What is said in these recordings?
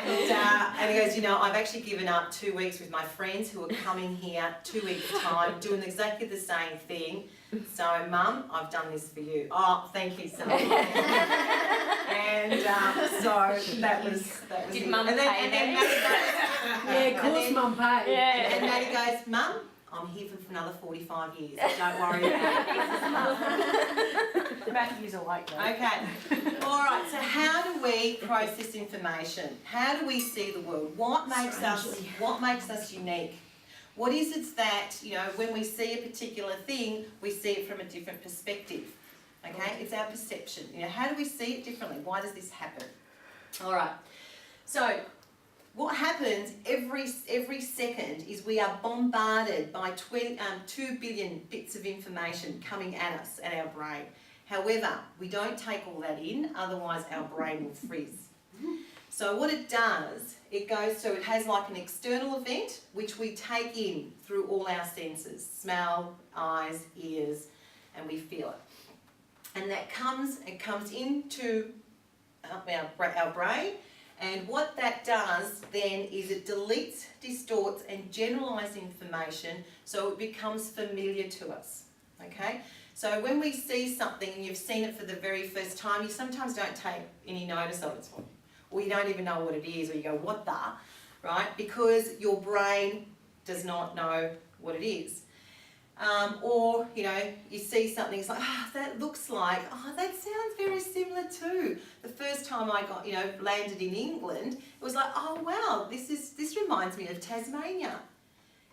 And he goes, you know, I've actually given up 2 weeks with my friends who are coming here 2 weeks' time, doing exactly the same thing. So, Mum, I've done this for you. Oh, thank you so much. And so that was Did Mum pay that? Yeah, of course Mum paid. Yeah. And Maddie goes, Mum, I'm here for another 45 years. Don't worry about it. Matthew's awake though. Okay. All right. So how do we process information? How do we see the world? What makes us unique? What is it that, you know, when we see a particular thing, we see it from a different perspective? Okay? It's our perception. You know, how do we see it differently? Why does this happen? All right. So what happens every second is we are bombarded by 2 billion bits of information coming at us, at our brain. However, we don't take all that in, otherwise our brain will freeze. So what it does, it has like an external event which we take in through all our senses, smell, eyes, ears, and we feel it. And it comes into our brain. And what that does then is it deletes, distorts and generalises information so it becomes familiar to us, okay? So when we see something and you've seen it for the very first time, you sometimes don't take any notice of it, or you don't even know what it is, or you go, what the, right? Because your brain does not know what it is. Or, you know, you see something, it's like, that looks like, that sounds very similar too. The first time I got, landed in England, it was like, oh wow, this reminds me of Tasmania.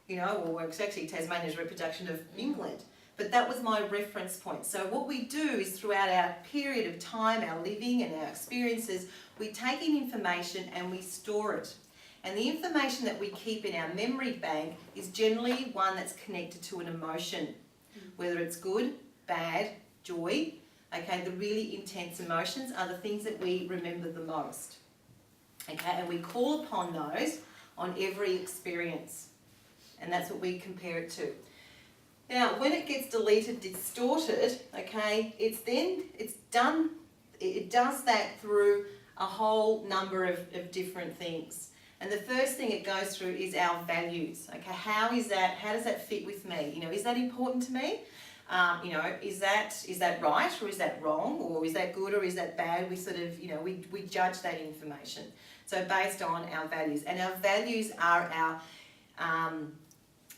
Or it's actually Tasmania's reproduction of England. But that was my reference point. So what we do is throughout our period of time, our living and our experiences, we take in information and we store it. And the information that we keep in our memory bank is generally one that's connected to an emotion, whether it's good, bad, joy. Okay, the really intense emotions are the things that we remember the most. Okay, and we call upon those on every experience. And that's what we compare it to. Now, when it gets deleted, distorted, okay, it does that through a whole number of different things. And the first thing it goes through is our values. Okay, how does that fit with me? Is that important to me? Is that right or is that wrong, or is that good or is that bad? We sort of, we judge that information. So based on our values, and our values are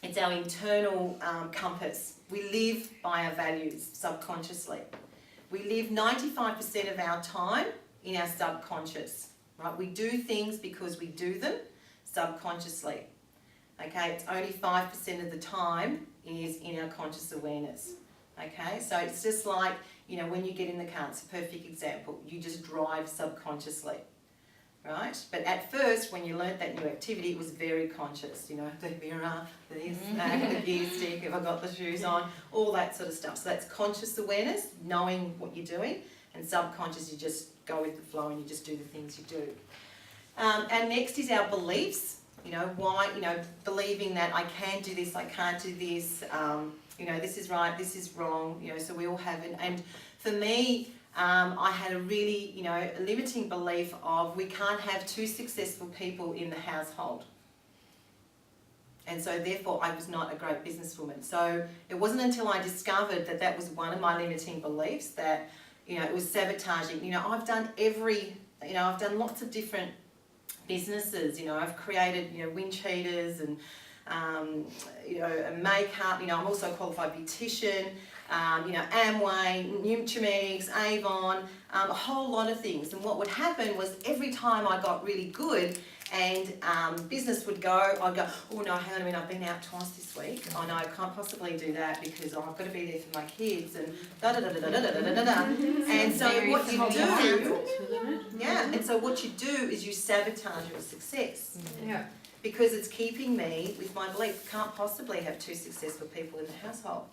it's our internal compass. We live by our values subconsciously. We live 95% of our time in our subconscious. Right, we do things because we do them subconsciously. Okay, it's only 5% of the time is in our conscious awareness. Okay, so it's just like, when you get in the car, it's a perfect example. You just drive subconsciously, right? But at first, when you learnt that new activity, it was very conscious. The mirror, this, that, the gear stick, if I got the shoes on, all that sort of stuff. So that's conscious awareness, knowing what you're doing, and subconscious, you just go with the flow and you just do the things you do. And next is our beliefs. Believing that I can do this, I can't do this, this is right, this is wrong, so we all have it. And for me, I had a really, a limiting belief of we can't have 2 successful people in the household. And so therefore I was not a great businesswoman. So it wasn't until I discovered that that was one of my limiting beliefs, that it was sabotaging. I've done I've done lots of different businesses. I've created, wind cheaters and, makeup. I'm also a qualified beautician, Amway, Nutrimics, Avon, a whole lot of things. And what would happen was every time I got really good and business would go, I'd go, oh no, hang on a minute, I've been out twice this week. Oh no, I can't possibly do that because I've got to be there for my kids and da-da-da-da-da-da-da-da-da. And so what you do, and so what you do is you sabotage your success. Yeah. Because it's keeping me with my belief, can't possibly have 2 successful people in the household.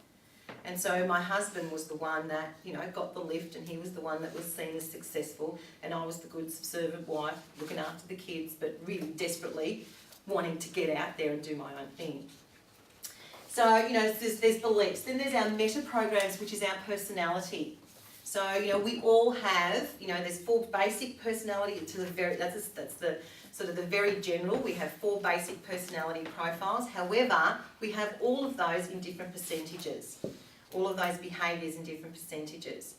And so my husband was the one that, got the lift, and he was the one that was seen as successful, and I was the good subservient wife looking after the kids, but really desperately wanting to get out there and do my own thing. So, there's beliefs. Then there's our meta programs, which is our personality. So, you know, we all have, you know, there's 4 basic personality to the very, that's the sort of the very general. We have 4 basic personality profiles. However, we have all of those in different percentages. All of those behaviours in different percentages.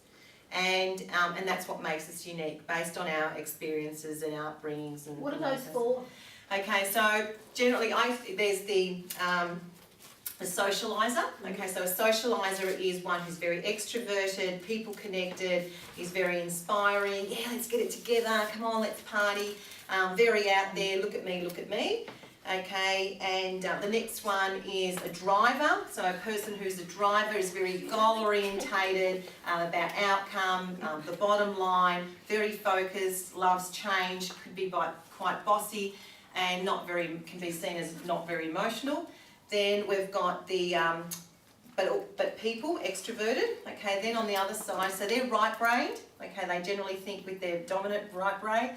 And that's what makes us unique, based on our experiences and our upbringings. And What are those for? Okay, so generally, there's the socialiser. Okay, so a socialiser is one who's very extroverted, people connected, is very inspiring. Yeah, let's get it together. Come on, let's party. Very out there. Look at me, look at me. Okay, and the next one is a driver. So a person who's a driver is very goal orientated, about outcome, the bottom line, very focused, loves change, could be quite bossy, and can be seen as not very emotional. Then we've got the but people, extroverted. Okay, then on the other side, so they're right-brained. Okay, they generally think with their dominant right brain.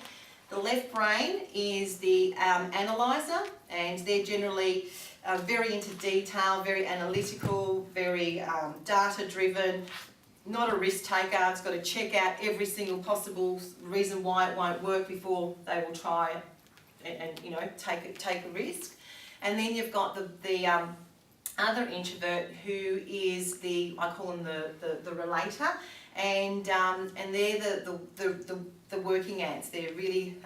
The left brain is the analyser, and they're generally very into detail, very analytical, very data-driven, not a risk taker. It's got to check out every single possible reason why it won't work before they will try and you know, take a risk. And then you've got the other introvert, who is I call them the relator, and they're the working ants. They're really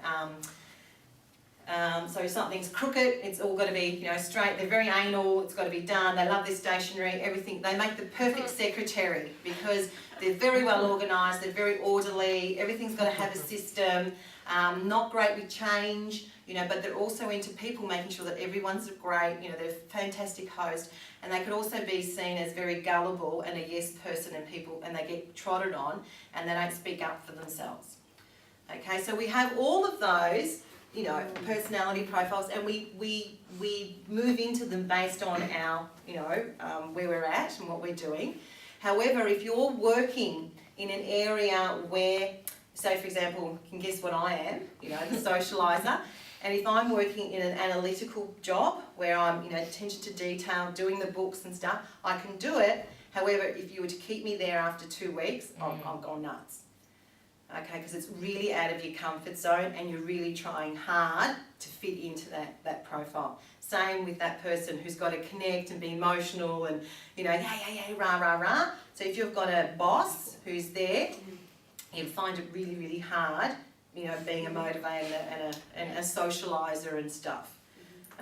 so if something's crooked, it's all got to be, you know, straight. They're very anal. It's got to be done. They love their stationery, everything. They make the perfect secretary because they're very well organised. They're very orderly. Everything's got to have a system. Not great with change, you know, but they're also into people, making sure that everyone's great. You know, they're a fantastic host, and they could also be seen as very gullible and a yes person, and they get trotted on, and they don't speak up for themselves. Okay, so we have all of those, you know, personality profiles, and we move into them based on our, you know, where we're at and what we're doing. However, if you're working in an area where, say for example, you can guess what I am, you know, the socialiser, and if I'm working in an analytical job where I'm, you know, attention to detail, doing the books and stuff, I can do it. However, if you were to keep me there after 2 weeks, I'll go nuts. Okay, because it's really out of your comfort zone and you're really trying hard to fit into that profile. Same with that person who's got to connect and be emotional and, you know, yeah, rah, rah, rah. So if you've got a boss who's there, you'll find it really, really hard, you know, being a motivator and a socialiser and stuff.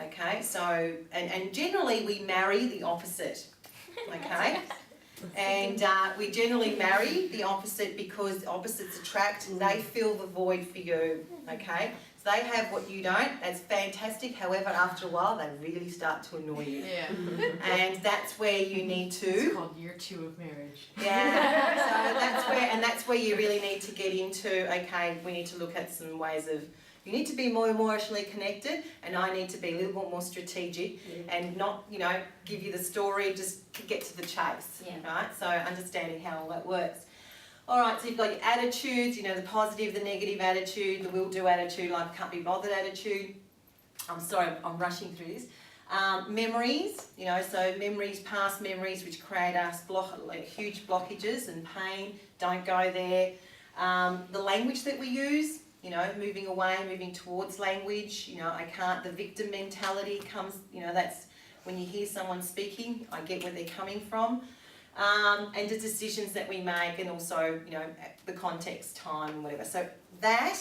Okay, so, and generally we marry the opposite, okay? And we generally marry the opposite because opposites attract, they fill the void for you, okay? So they have what you don't, that's fantastic. However, after a while, they really start to annoy you. Yeah. And that's where you need to... It's called year 2 of marriage. Yeah, so that's where you really need to get into, okay, we need to look at some ways of... You need to be more emotionally connected, and I need to be a little bit more strategic and not, you know, give you the story, just get to the chase, right? So understanding how all that works. All right, so you've got your attitudes, you know, the positive, the negative attitude, the will-do attitude, like can't be bothered attitude. I'm sorry, I'm rushing through this. Memories, you know, so memories, past memories, which create us huge blockages and pain, don't go there. The language that we use, you know, moving away, moving towards language, you know, the victim mentality comes, you know, that's when you hear someone speaking, I get where they're coming from. And the decisions that we make, and also, you know, the context, time, and whatever. So that,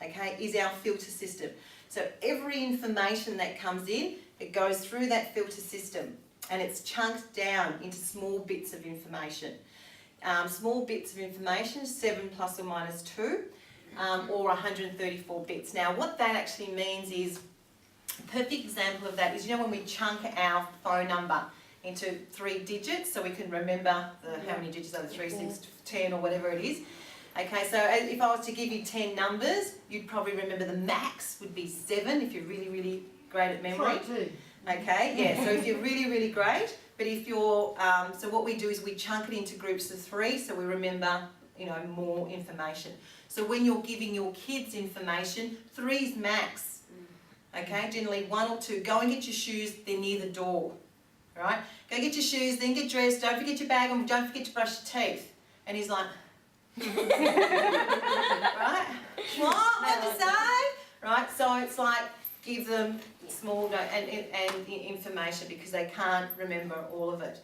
okay, is our filter system. So every information that comes in, it goes through that filter system, and it's chunked down into small bits of information. Small bits of information, 7 plus or minus 2. Or 134 bits. Now what that actually means is, a perfect example of that is, you know, when we chunk our phone number into 3 digits so we can remember how many digits are the 3, 6, 10 or whatever it is. Okay, so if I was to give you 10 numbers, you'd probably remember the max would be 7 if you're really, really great at memory. Okay, yeah, so if you're really, really great, but if you're, so what we do is we chunk it into groups of 3 so we remember, you know, more information. So when you're giving your kids information, 3's max, okay? Generally 1 or 2. Go and get your shoes, they're near the door, right? Go get your shoes, then get dressed, don't forget your bag and don't forget to brush your teeth. And he's like, right? What'd you say? Right, so it's like, give them small and information because they can't remember all of it.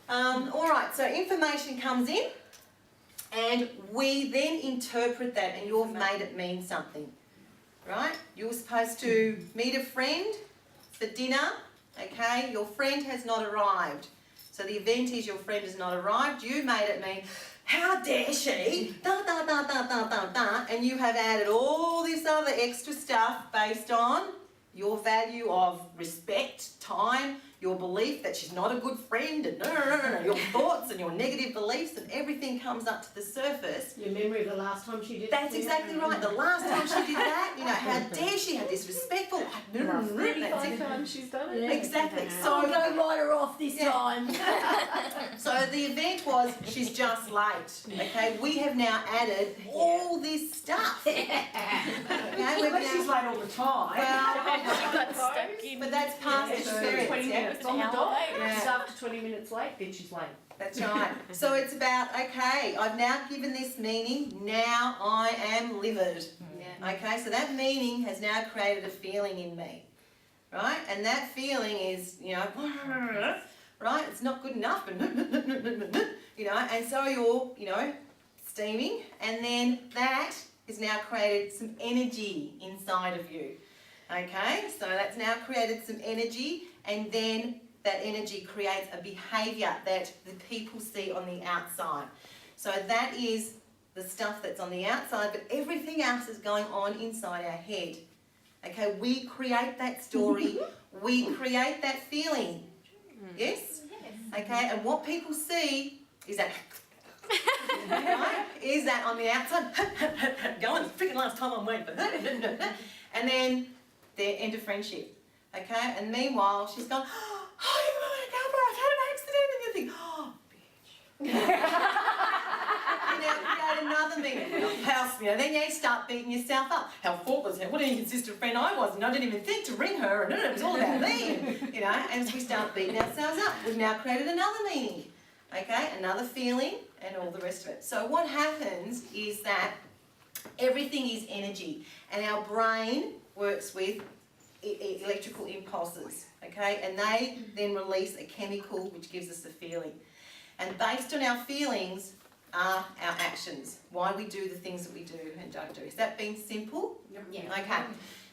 All right, so information comes in and we then interpret that and you've made it mean something, right? You're supposed to meet a friend for dinner, okay? Your friend has not arrived. So the event is your friend has not arrived. You made it mean, how dare she? Da, da, da, da, da, da, da. And you have added all this other extra stuff based on your value of respect, time, your belief that she's not a good friend, and your thoughts and your negative beliefs, and everything comes up to the surface. Your memory of the last time she did That's exactly right. The last time she did that, you know, how dare she have disrespectful. That's 35 times she's done it. Yeah. Exactly. So So, don't write her off this time. so the event was she's just late. Okay, we have now added all this stuff. Okay, we've But she's now, late all the time. well, She got stuck in. but that's past Yeah, 20 experience. Yeah? minutes on the dot. Yeah. It's after 20 minutes late, then she's late. That's right. So it's about, okay, I've now given this meaning, now I am livid. Okay, so that meaning has now created a feeling in me, right? And that feeling is, you know, right? It's not good enough, you know, and so you're, you know, steaming, and then that has now created some energy inside of you. Okay, so that's now created some energy, and then that energy creates a behaviour that the people see on the outside. So that is the stuff that's on the outside, but everything else is going on inside our head. Okay, we create that story, we create that feeling. Yes? Okay, and what people see is that, right? Is that on the outside, going, freaking last time I'm waiting for, and then their end of friendship. Okay, and meanwhile she's gone, oh, you want to go, I've had an accident, and you think, oh, bitch. You now create another meaning. How, you know, then you start beating yourself up. How thoughtless, what an inconsistent friend I was, and I didn't even think to ring her, and it was all about me. You know, and as we start beating ourselves up, we've now created another meaning. Okay, another feeling, and all the rest of it. So what happens is that everything is energy, and our brain works with electrical impulses, okay, and they then release a chemical which gives us a feeling, and based on our feelings are our actions, why we do the things that we do and don't do. Has that been simple? Yeah. Okay,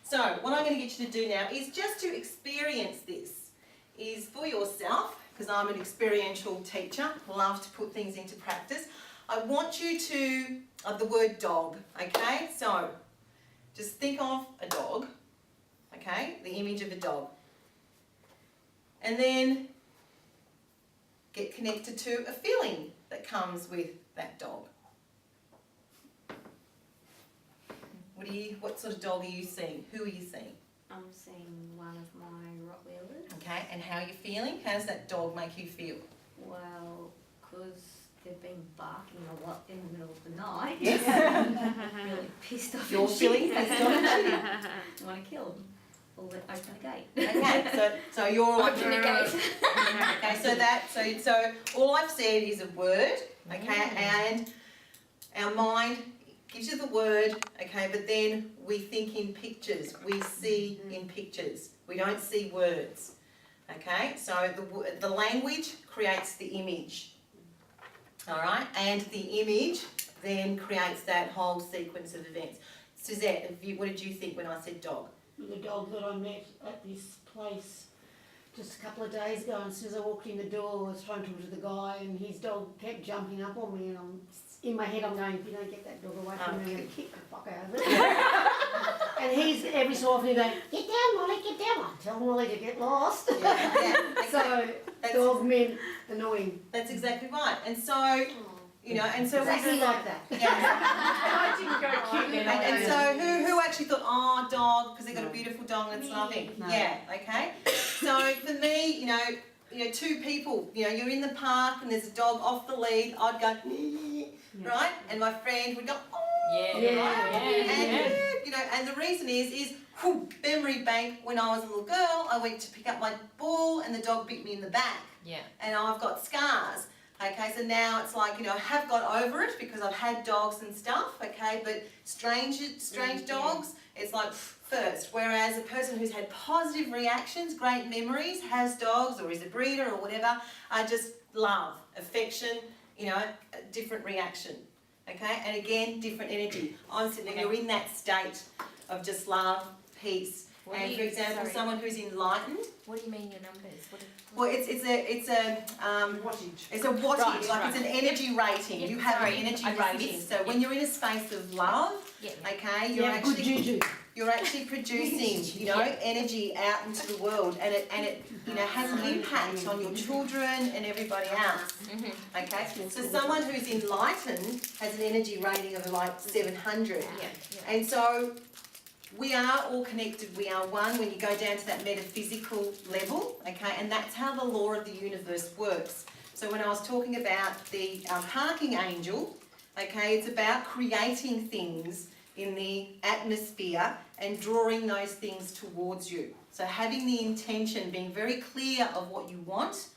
so what I'm going to get you to do now is just to experience this, is for yourself, because I'm an experiential teacher, love to put things into practice. I want you to, the word dog, okay, so just think of a dog. Okay, the image of a dog. And then get connected to a feeling that comes with that dog. What sort of dog are you seeing? Who are you seeing? I'm seeing one of my Rottweilers. Okay, and how are you feeling? How does that dog make you feel? Well, because they've been barking a lot in the middle of the night. Yes. I'm really pissed off. You're feeling pissed off. I want to kill them. Or open the gate. Okay, so you're like, Open the gate. okay, so all I've said is a word, okay, and our mind gives you the word, okay, but then we think in pictures, we see in pictures, we don't see words, okay, so the language creates the image, all right, and the image then creates that whole sequence of events. Suzette, what did you think when I said dog? The dog that I met at this place just a couple of days ago, and as soon as I walked in the door, I was trying to talk to the guy, and his dog kept jumping up on me, and in my head I'm going, if you don't get that dog away from me, I'm going to kick the fuck out of it. And he's every so often going, get down, Molly, get down. I tell Molly to get lost. Yeah, So dog meant annoying. That's exactly right, and so, you know, and so Exactly we like that. yeah. I didn't go cute then. And so who actually thought, oh, dog, because they've got a beautiful dog and it's loving. No. Yeah, okay. So for me, you know, two people, you know, you're in the park and there's a dog off the lead, I'd go, right? And my friend would go, oh, Yeah. right? Yeah. And, you know, and the reason is memory bank, when I was a little girl, I went to pick up my ball and the dog bit me in the back. Yeah. And I've got scars. Okay, so now it's like, I have got over it because I've had dogs and stuff, okay, but strange dogs, it's like first. Whereas a person who's had positive reactions, great memories, has dogs or is a breeder or whatever, are just love, affection, a different reaction. Okay, and again, different energy. I'm sitting there, you're in that state of just love, peace. And for example, someone who's enlightened. What do you mean your numbers? Well, it's a Wattage. It's a wattage, Right. it's an energy rating. Yep. You have Sorry, an energy I wrote rating. it. So when you're in a space of love, Yeah. okay, You have good juju. you're actually producing, energy out into the world, and it has an impact on your children and everybody else. Okay, so someone who's enlightened has an energy rating of like 700, Yeah. and so we are all connected. We are one. When you go down to that metaphysical level, okay, and that's how the law of the universe works. So when I was talking about the parking angel, okay, it's about creating things in the atmosphere and drawing those things towards you. So having the intention, being very clear of what you want,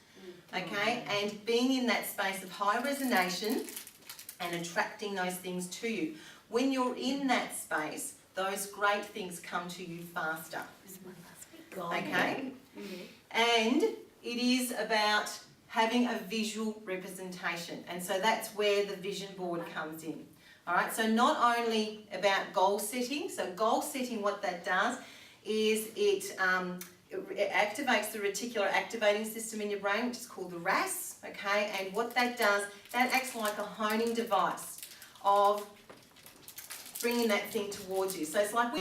okay, and being in that space of high resonation and attracting those things to you. When you're in that space, those great things come to you faster, okay? And it is about having a visual representation, and so that's where the vision board comes in. All right, so not only about goal setting, so goal setting, what that does is it activates the reticular activating system in your brain, which is called the RAS, okay, and what that does, that acts like a honing device of bringing that thing towards you. So it's like